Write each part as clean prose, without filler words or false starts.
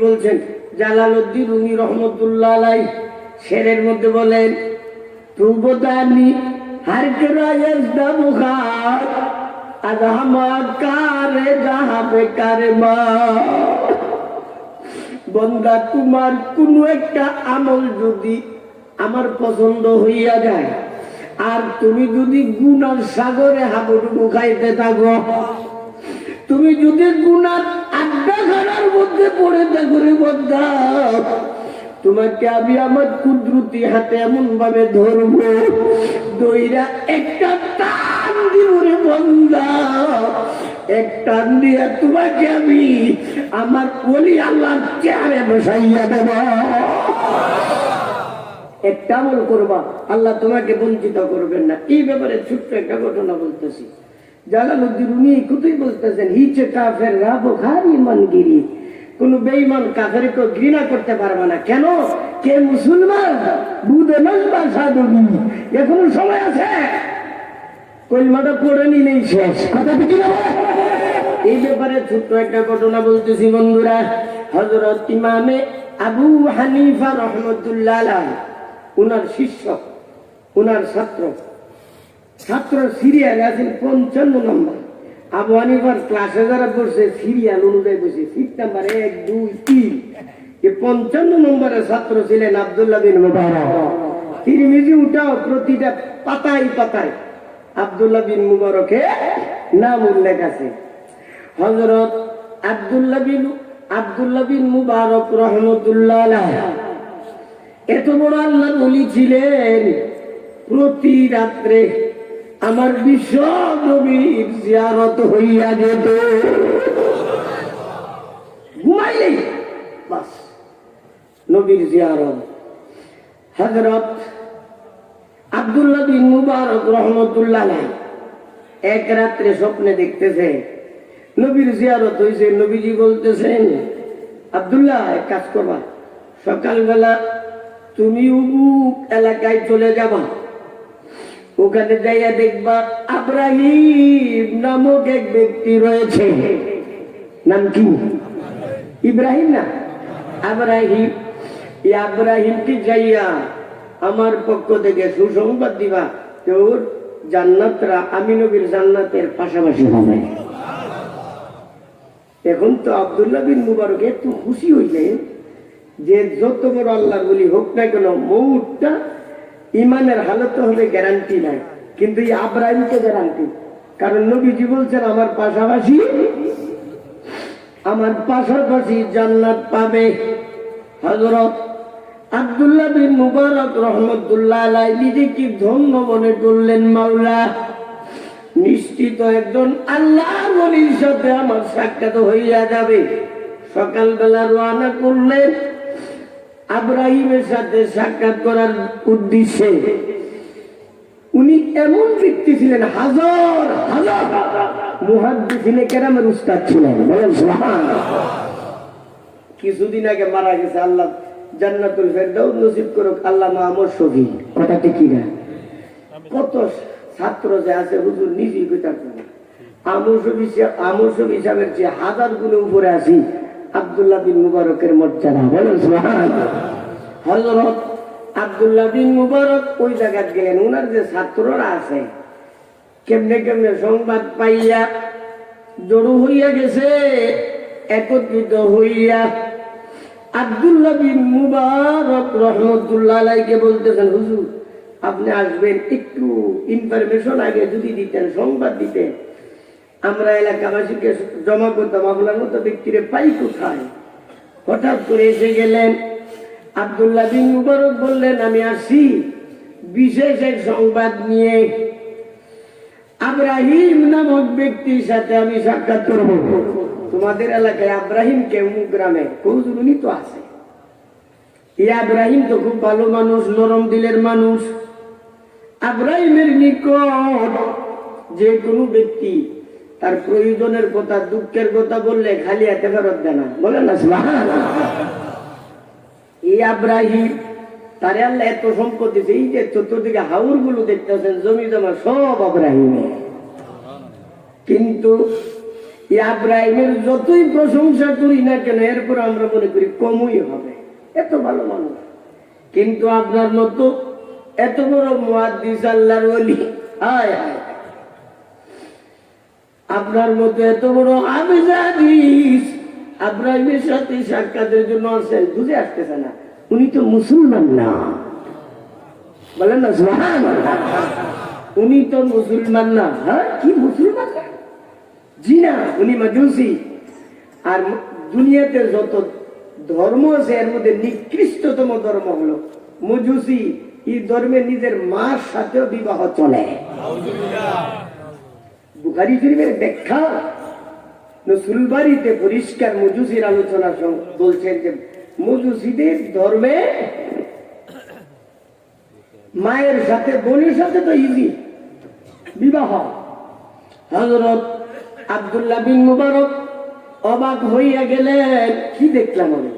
বলছেন, Jalaluddin Rumi রহমতুল্লাহ আলাইহি শেরের মধ্যে বলেন, তুবদানি हर किरायदा बुखार अदहमा कारे जहाँ पे करे बंदा तुम्हार কোনো একটা আমল যদি আমার পছন্দ হইয়া যায় আর তুমি যদি গুনার সাগরে হাবুডুবু খাইতে থাকো, তুমি যদি গুনার আড্ডাখানার মধ্যে পড়ে থাকো রে বন্ধা, তোমাকে আমি আমার কুদরতি হাতে এমন ভাবে ধরবো, দইরা একটা টান দিব রে বন্ধা, এক টান দিয়ে তোমাকে আমি আমার ওলি আল্লাহর চেহারে বসাইয়া দেব। একটা আমল করবা, আল্লাহ তোমাকে বঞ্চিত করবেন না। এই ব্যাপারে ছোট্ট একটা ঘটনা বলতেছি। জালালউদ্দিন রুমি কতই বলতেছেন, হিচে কাফের রা বুখারী মনগিরি, কোন বেঈমান কাফেরকে ঘৃণা করতে পারবে না। কেন? কে মুসলমান বুঝে নজবা সাধবি, এখনো সময় আছে, কলমাটা পড়ে নিলেই শেষ। কথা ঠিক না? এই ব্যাপারে ছোট্ট একটা ঘটনা বলতেছি বন্ধুরা। হযরত ইমামে আবু হানিফা রহমতুল্লাহ আলাইহি, উনার শিষ্য, উনার ছাত্র সিরিয়ালে আছেন 55 নম্বর। আবু হানিফার ক্লাসে যারা বসে সিরিয়াল অনুযায়ী বসে, সিট নাম্বার 1, 2, 3, 55 নম্বরের ছাত্র ছিলেন আব্দুল্লাহ বিন মুবারক। তিরমিজি উঠাও, প্রতিটা পাতায় পাতায় আব্দুল্লাহ বিন মুবারকের নাম উল্লেখ আছে। হযরত আব্দুল্লাহ বিন মুবারক রহমতুল্লাহ আলাইহি এত বড় আল্লাহর ওলি ছিলেন, প্রতি রাত্রে আমার বিশ্ব নবীর জিয়ারত হইয়া যেত। ঘুমাইলেই বাস নবীর জিয়ারত। হযরত আব্দুল্লাহ বিন মুবারক রহমতুল্লাহ আলাইহি এক রাত্রে স্বপ্নে দেখতেছে নবীর জিয়ারত হইছে। নবীজি বলতেছেন, আব্দুল্লাহ এক কাজ করবা, সকালবেলা তুমি উবুক এলাকায় চলে যাবা, ওখানে যাইয়া দেখবা আব্রাহিম নামক এক ব্যক্তি রয়েছে। নাম কি? ইব্রাহিম না, আব্রাহিম। এই আব্রাহিমকে যাইয়া আমার পক্ষ থেকে সুসংবাদ দিবা, তোর জান্নাতরা আমি নবীর জান্নাতের পাশাপাশি হবে। এখন তো আব্দুল্লাহ বিন মুবারক একটু খুশি হইলেন যে যত বড় আল্লাহর ওলি হোক না কেন, মৌতটা ইমানের হালত হলে গ্যারান্টি নাই, কিন্তু এই আব্রাহিমকে গ্যারান্টি। কারণ নবীজি বলছেন আমার পাশাপাশি জান্নাত পাবে। হযরত আব্দুল্লাহ বিন মুবারক রহমতুল্লাহ আলাইহি নিজে কি ধন্য মনে করলেন, মাওলা নিশ্চিত একজন আল্লাহর ওলির সাথে আমার সাক্ষাৎ হইয়া যাবে। সকালবেলা রওনা করলেন আব্রাহিমের সাথে সাক্ষাৎ করার উদ্দেশ্যে। উনি এমন ব্যক্তি ছিলেন, হাজার হাজার মুহাদ্দিসিনে কেরামের উস্তাদ ছিলেন। বলেন সুবহানাল্লাহ। কিছুদিন আগে মারা গেছে, আল্লাহ জান্নাতুল ফেরদাউস নসিব করুক, আল্লামা আমর শফি। কথা ঠিক না? কত ছাত্র যে আছে হুজুর নিজেই কইতাছেন, আমর শফি সাহেবের যে 1000 গুণে উপরে আছি আব্দুল্লাহ বিন মুবারকের মর্যাদা। বলেন সুবহানাল্লাহ। হযরত আব্দুল্লাহ বিন মুবারক ওই জায়গায় গেলেন, ওনার যে ছাত্ররা আছে কেমনে কেমনে সংবাদ পাইয়া জড়ো হইয়া গেছে, একত্রিত হইয়া আব্দুল্লাহ বিন মুবারক রহমতুল্লাহ আলাইহিকে বলতেছেন, হুজুর আপনি আসবেন, একটু ইনফরমেশন আগে যদি দিতেন, সংবাদ দিতেন, আমরা এলাকাবাসীকে জমা করতাম, আপনার মতো ব্যক্তিরে পাই কোথায়। হঠাৎ করে এসে গেলেন। আব্দুল্লাহ বিন মুবারক বললেন, আমি আসি বিশেষ এক সংবাদ নিয়ে, আব্রাহিম নামক ব্যক্তির সাথে আমি সাক্ষাৎ করব। তোমাদের এলাকায় আব্রাহিম কেমন গ্রামে? হুজুর উনি তো আছে। এই আব্রাহিম তো খুব ভালো মানুষ, নরম দিলের মানুষ। আব্রাহিমের নিকট যে কোনো ব্যক্তি তার প্রয়োজনের কথা, দুঃখের কথা বললে খালি হাতে ফেরত দেয় না। বলেন না সুবহানাল্লাহ। এই আব্রাহিম তারে আল্লাহ এত সম্পত্তি, এই যে চতুর্দিকে হাউর গুলো দেখতেছেন, জমি জমা সব আব্রাহিমের। কিন্তু ইব্রাহিমের যতই প্রশংসা করি না কেন এরপর আমরা মনে করি কমই হবে, এত ভালো মানুষ। কিন্তু আপনার মতো এত বড় মুহাদ্দিস আল্লাহর ওলি, হায় হায়, আপনার মতো এত বড় হাফেজ হাদিস ইব্রাহিমের সাথে সাক্ষাতের জন্য আসেন, বুঝে আসতেছে না উনি তো মুসলমান না। বলেন না সুবহানাল্লাহ, উনি তো মুসলমান না। হ্যাঁ, কি মুসলমান না? জি না, উনি মাজুসি। আর দুনিয়াতে যত ধর্ম আছে এর মধ্যে নিকৃষ্টতম ধর্ম হলো মজুসি। এই ধর্মে নিজের মার সাথেও বিবাহ চলে। বুখারী শরীফের ব্যাখ্যা নসরুলবাড়িতে পরিষ্কার মজুসির আলোচনা বলছেন যে মজুসিদের ধর্মে মায়ের সাথে বোনের সাথে তো ইজি বিবাহ। হযরত আব্দুল্লাহ বিন মুবারক অবাক হইয়া গেলেন, কি দেখলাম আমি,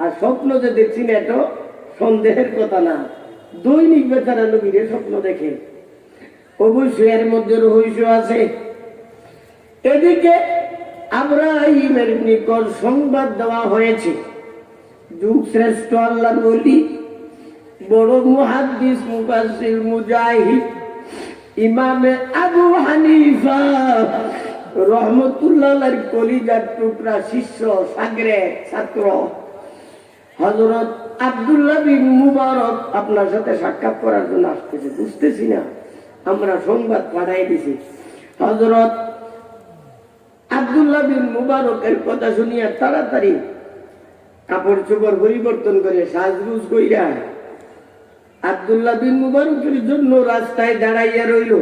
আর স্বপ্ন যে দেখছি না এটা সন্দেহের কথা না। দৈনিক বেচারা নবীরে স্বপ্ন দেখে, অবশ্যই এর মধ্যে রহস্য আছে। এদিকে ইব্রাহিমের নিকট সংবাদ দেওয়া হয়েছে যুগ শ্রেষ্ঠ আল্লাহর ওলি, বড় মুহাদ্দিস মুফাসসির মুজাহিদ ইমামে আবু হানিফা রহমতুল্লাহ আলাইহির কলিজার টুকরা শিষ্য সাগরে ছাত্র হযরত আব্দুল্লাহ বিন মুবারক আপনার সাথে সাক্ষাৎ করার জন্য আসতেছে। বুঝতেছি না, আমরা সংবাদ পাঠাই দিছি। হযরত আব্দুল্লাহ বিন মুবারকের কথা শুনিয়া তাড়াতাড়ি কাপড় চোপড় পরিবর্তন করে সাজগুজ কইরা আব্দুল্লাহ বিন মুবারকের জন্য রাস্তায় দাঁড়াইয়া রইল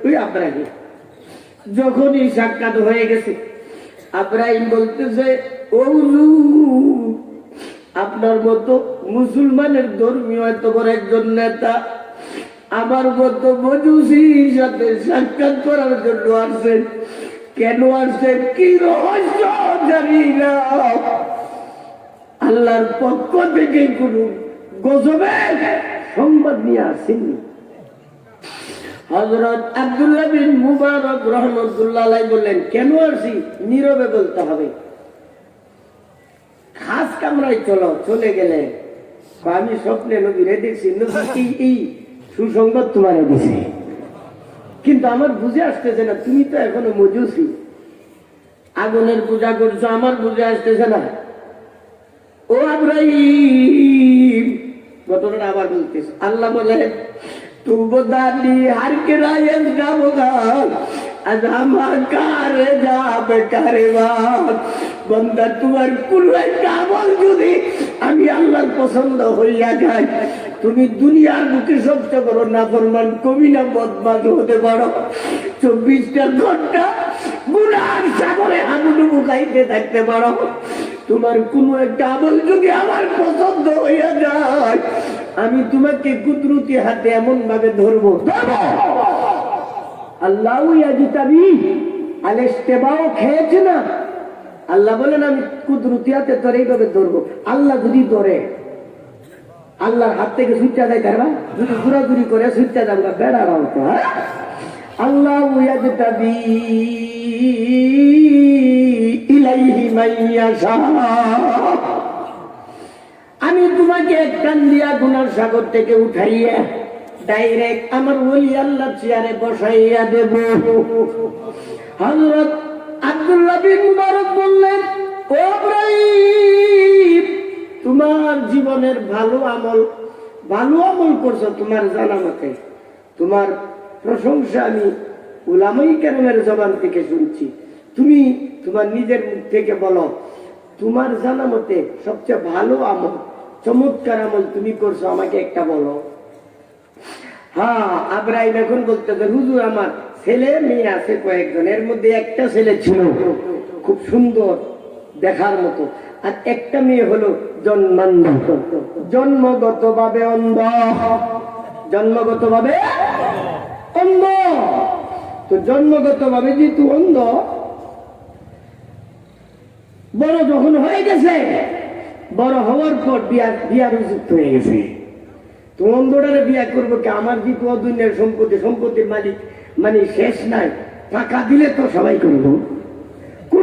ওই ইব্রাহিম। যখনই সাক্ষাৎ হয়ে গেছে ইব্রাহিম বলতেছে, ও হুজুর, আপনার মতো মুসলমানের ধর্মীয় এত বড় একজন নেতা আমার মতো মজুসির সাথে সাক্ষাৎ করার জন্য আসছেন, কেন আসছেন, কি রহস্য জানি না। আল্লাহর পক্ষ থেকে কোন গজবের সংবাদ নিয়ে আসেননি। হযরত আব্দুল্লাহ বিন মুবারক রহমতুল্লাহ আলাইহি বললেন, কেন আসি? নীরবে বলতে হবে। খাস কামরায় চলো। চলে গেলে আমি স্বপ্নে নবীরে দেখছি, নবী এই সুসংবাদ তোমারে দিছে, কিন্তু আমার বুঝে আসতেছে না, তুমি তো এখনো মজুসি, আগুনের পূজা করছো, আমার বুঝে আসতেছে না। ও ইব্রাহিম, ঘটনাটা আবার বলতেছে। আল্লাহ বলে, তুবো দাদি হার কে রায়ের যাবো গান আজ আমার কারে যাবে কারে বাপ। বন্দা, তোমার কোনো একটা আমল যদি আমি আল্লাহর পছন্দ হইয়া যাই, তুমি দুনিয়ার বুকে সবচেয়ে বড় নাফরমান কবিনা বদমাশ হতে পারো, 24টা ঘন্টা গুনার সাগরে হাবুডুবু খাইতে থাকতে পারো, তোমার কোনো একটা আমল যদি আমার পছন্দ হইয়া যায়, আমি তোমাকে কুদরতি হাতে এমন ভাবে ধরবো। আল্লাহ আলেস্তেবাও খেয়েছে না, আল্লাহ বলেন আমি কুদরতি হাতে তোর এইভাবে ধরবো। আল্লাহ যদি ধরে, আল্লাহর হাত থেকে সুইচা দেয় তারা যদি ঘুরাঘুরি করে সুইচা যাবো বেড়ারাও তো। আল্লাহ আমি তোমাকে এক কান দিয়া গুনার সাগর থেকে উঠাইয়া ডাইরেক্ট আমার ওলি আল্লাহ চেয়ারে বসাইয়া দেব। হযরত আব্দুল্লাহ বিন মুবারক বললেন, ও ইব্রাহিম, তোমার জীবনের ভালো আমল করছো তোমার জানা মতে, তোমার প্রশংসা আমি উলামায়ে কেরামের জবান থেকে শুনছি, তুমি তোমার নিজের মুখ থেকে বলো তোমার জানা মতে সবচেয়ে ভালো আমল, চমৎকার আমল তুমি করছো, আমাকে একটা বলো। হ্যাঁ, ইব্রাহিম এখন বলতেছে, হুজুর আমার ছেলে মেয়ে আছে কয়েকজন, এর মধ্যে একটা ছেলে ছিল খুব সুন্দর দেখার মতো, আর একটা মেয়ে হলো জন্মগত ভাবে অন্ধ। তো জন্মগত ভাবে যেহেতু অন্ধ, বড় যখন হয়ে গেছে, বড় হওয়ার পর বিয়ার উপযুক্ত হয়ে গেছে, তো অন্ধটারে বিয়া করবো কি? আমার যেহেতু অদুনিয়ার সম্পত্তির মালিক মানে শেষ নাই, টাকা দিলে তো সবাই করবো, কোন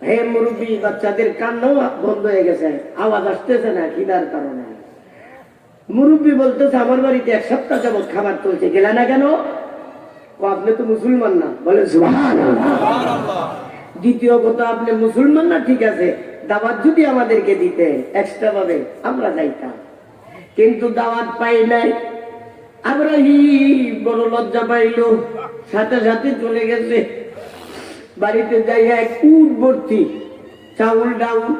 হে মুরব্বী, বাচ্চাদের কান্নাও বন্ধ হয়ে গেছে, আওয়াজ আসতেছে না খিদার কারণে। মুরব্বী বলতেছে আমার বাড়িতে 1 সপ্তাহ যাবত খাবার চলছে, গেলে না কেন? আপনি তো মুসলমান না। বলে সুবহানাল্লাহ। দ্বিতীয় কথা, আপনি মুসলমান না ঠিক আছে, দাওয়াত যদি আমাদেরকে দিতেন এক্সট্রা ভাবে আমরা যাইতাম, কিন্তু দাওয়াত পাই নাই। আমরা বড় লজ্জা পাইল, সাথে সাথে চলে গেছে। বাড়িতে যাই এক উট ভর্তি চাউল ডাউল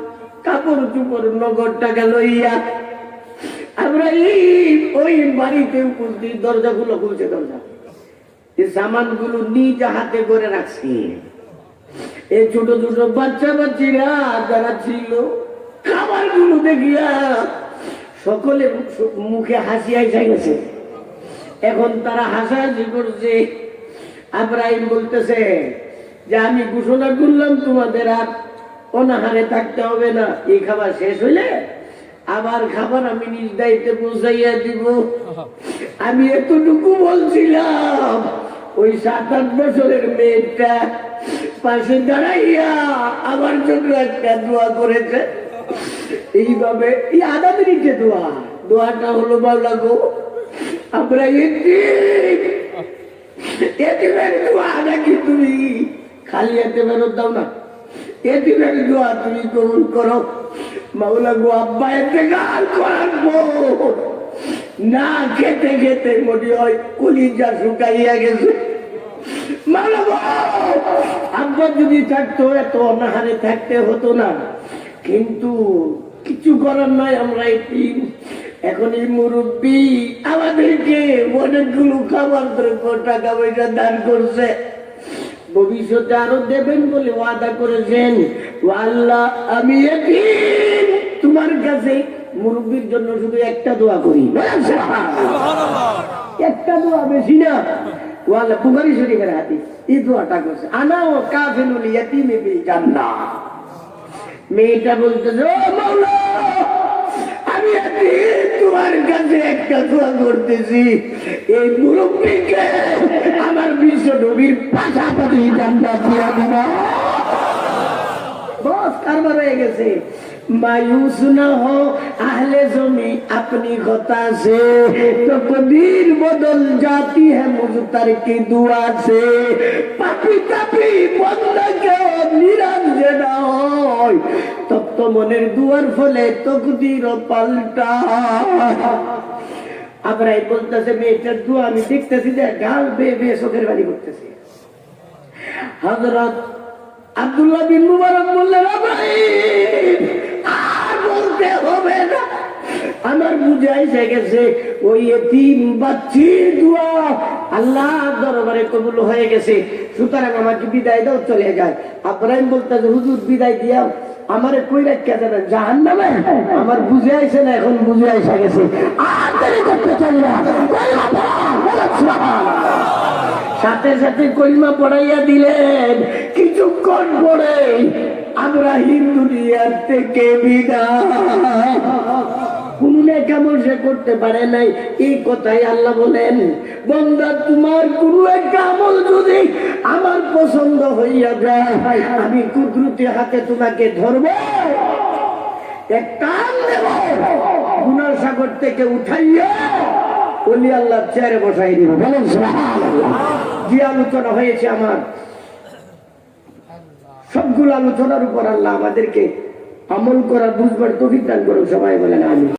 কাপড় চুপড় নগদ টাকা লইয়া আমরা ওই বাড়িতে উপস্থিত। দরজাগুলো খুলছে, দরজা সামান গুলো নিজ হাতে করে রাখছি। এই ছোট ছোট বাচ্চা বাচ্চিরা যারা ছিল, খাবার গুলো দেখিয়া সকলে মুখে হাসি আইসা গেছে। এখন তারা হাসাহাসি করছে। ইব্রাহিম বলতেছে যে আমি ঘোষণা করলাম তোমাদের আর অনাহারে থাকতে হবে না, এই খাবার শেষ হইলে আবার খাবার আমি নিজ দায়িত্বে পৌঁছাইয়া দিব। আমি এতটুকু বলছিলাম, ওই 7-8 বছরের মেয়েটা পাশে দাঁড়াইয়া আমার জন্য একটা দোয়া করেছে। এইভাবে এই আধা মিনিটে দোয়াটা হলো, বাউলা গো আমরা এতিমের দোয়া নাকি তুমি খালি এতিমের দাও না, এতিমের দোয়া তুমি কবুল করো। মাওলা গো আব্বা এতেকাল করার পর না খেতে খেতে মনে হয় কলিজা শুকাইয়া গেছে। মাওলা গো আব্বা যদি থাকতো এত অনাহারে থাকতে হতো না, কিন্তু কিছু করার নাই, আমরা এতিম। এখন এই মুরব্বী আমাদেরকে অনেকগুলো খাবার দ্রব্য টাকা পয়সা দান করছে, ভবিষ্যতে আরো দেবেন বলে ওয়াদা করেছেন। আল্লাহ আমি এতিম, তোমার কাছে মুরব্বীর জন্য শুধু একটা দোয়া করি, একটা দোয়া, বেশি না। আল্লাহ বুখারী শরীফের হাদিস, এই দোয়াটা করছে, আনা ও কাফিলুল ইয়াতীমি বিল জান্নাহ। মেয়েটা বলতেছে ও মাওলা আমি তোমার কাছে একটা দোয়া করতেছি, এই মুরব্বীকে আমার বিশ্ব নবীর পাশাপাশি জান্নাত দিয়া দিবা। বস কারবার হয়ে গেছে। मायूस न हो अहले ज़मी अपनी खता से, तो कदीर बदल जाती है मुज़तर की दुआ से। पापी तापी बंदा के निराश न हो, तब तो मनेर दुआर फले तकदीर पाल्टा। আবরাই বলতেছে মেয়েটার দোয়া আমি দেখতেছি যে গাল বেয়ে বেয়ে চোখের বাড়ি করতেছে। হযরত আব্দুল্লাহ বিন মুবারক বললেন আর বলতে হবে না, আমার বুঝাইছে গেছে ওই এতিম বাচ্চির দোয়া আল্লাহ দরবারে কবুল হয়ে গেছে, সুতরাং আমাকে বিদায় দাও, চলে যায়। আব্রাহিম বলতেছে হুজুর বিদায় দিয়াও আমারে কই রাখিয়া যাবেন জাহান্নামে? আমার বুঝে আইছে না, এখন বুঝে আইসা গেছে, আর দেরি করতে চাই না। সাথে সাথে কলিমা পড়াইয়া দিলেন। কিছুক্ষণ পরে ইব্রাহিম দুনিয়ার থেকে বিদায়। কোন নেকামল সে করতে পারে নাই, এই কথাই আল্লাহ বলেন বান্দা তোমার কোন একটা আমল যদি আমার পছন্দ হইয়া যায়, আমি কুদরতি হাতে তোমাকে ধরবো, এক টান দেব, গুনার সাগর থেকে উঠাইয়া ওলি আল্লাহ চেয়ারে বসাই দিব। বলেন সুবহানাল্লাহ। যে আলোচনা হয়েছে আমার সবগুলো আলোচনার উপর আল্লাহ আমাদেরকে আমল করা বুঝবার তৌফিক দান করুন। সবাই বলেন আমিন।